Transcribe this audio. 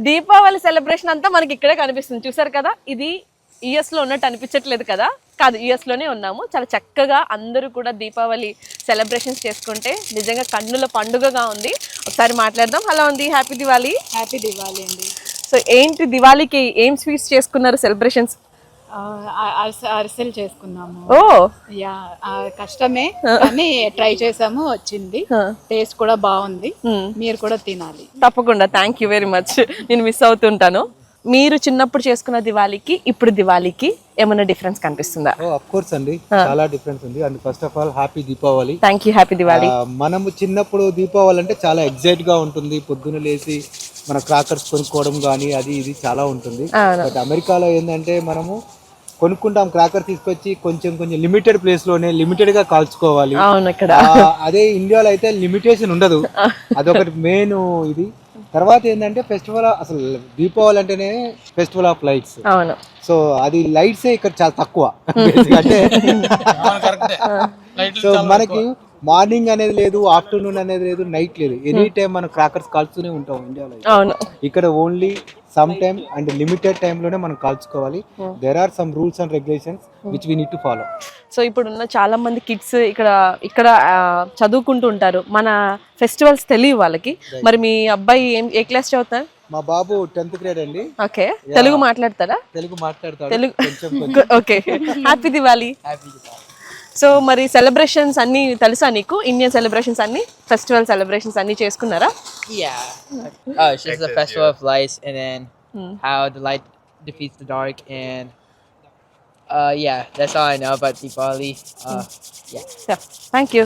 Deepavali celebration అంతా మనకి ఇక్కడే కనిపిస్తుంది, చూసారు కదా. ఇది యుఎస్ లో ఉన్నట్టు అనిపించట్లేదు కదా. కాదు, యుఎస్ లోనే ఉన్నాము. చాలా చక్కగా అందరూ కూడా దీపావళి సెలబ్రేషన్స్ చేసుకుంటే నిజంగా కన్నుల పండుగగా ఉంది. ఒకసారి మాట్లాడదాం. హలో అండి, హ్యాపీ దివాళీ. హ్యాపీ దివాళీ అండి. సో ఏంటి దివాళీకి ఏం స్వీట్స్ చేసుకున్నారు సెలబ్రేషన్స్? అరిసెలు చేసుకున్నాము. ఓ యా, కష్టమే కానీ ట్రై చేసాము, వచ్చింది. టేస్ట్ కూడా బాగుంది, మీరు కూడా తినాలి. తప్పకుండా, థ్యాంక్ యూ వెరీ మచ్. నేను మిస్ అవుతుంటాను. మీరు చిన్నప్పుడు చేసుకున్న దివాళీకి ఇప్పుడు దివాళీకి ఏమైనా డిఫరెన్స్ కనిపిస్తుందా? ఆఫ్ కోర్స్ అండి, చాలా డిఫరెన్స్ ఉంది. And first of all happy Deepavali. Thank you, happy Diwali. మనము చిన్నప్పుడు దీపావళి అంటే చాలా ఎగ్జైట్ గా ఉంటుంది. పొద్దున లేచి మన క్రాకర్స్ కొనుక్కోవడం కానీ అది ఇది చాలా ఉంటుంది. బట్ అమెరికాలో ఏంటంటే మనము కొనుక్కుంటాం క్రాకర్ తీసుకొచ్చి కొంచెం కొంచెం లిమిటెడ్ ప్లేస్ లోనే లిమిటెడ్ గా కాల్చుకోవాలి. అదే ఇండియాలో అయితే లిమిటేషన్ ఉండదు. అదొకటి మెయిన్ ఇది. తర్వాత ఏంటంటే ఫెస్టివల్, అసలు దీపావళి అంటేనే ఫెస్టివల్ ఆఫ్ లైట్స్. సో అది లైట్సే ఇక్కడ చాలా తక్కువ అంటే. సో మనకి మార్నింగ్ అనేది లేదు, ఆఫ్టర్నూన్ అనేది లేదు, నైట్ లేదు, ఎనీ టైం మనం క్రాకర్స్ కాల్చుతూనే ఉంటాం ఇండియాలో. ఇక్కడ only some time and limited time లోనే మనం కాల్చుకోవాలి. There are some rules and regulations which we need to follow. So ఇప్పుడున్న చాలా మంది కిడ్స్ ఇక్కడ చదువుకుంటూ ఉంటారు, మన ఫెస్టివల్స్ తెలియదు వాళ్ళకి. మరి మీ అబ్బాయి ఏ క్లాస్ చదువుతారు? మా బాబు 10th గ్రేడ్ అండి. ఓకే, తెలుగు మాట్లాడతారా? తెలుగు మాట్లాడతాడు. Telugu okay. Happy Diwali. So మరి సెలబ్రేషన్స్ అన్ని తెలుసా నీకు? ఇండియన్ సెలబ్రేషన్స్ అన్ని, ఫెస్టివల్ సెలబ్రేషన్స్ అన్ని చేసుకున్నారా? Yeah. It's just the festival of lights, and then how the light defeats the dark, and yeah, that's all I know about Deepavali. Yeah. Thank you.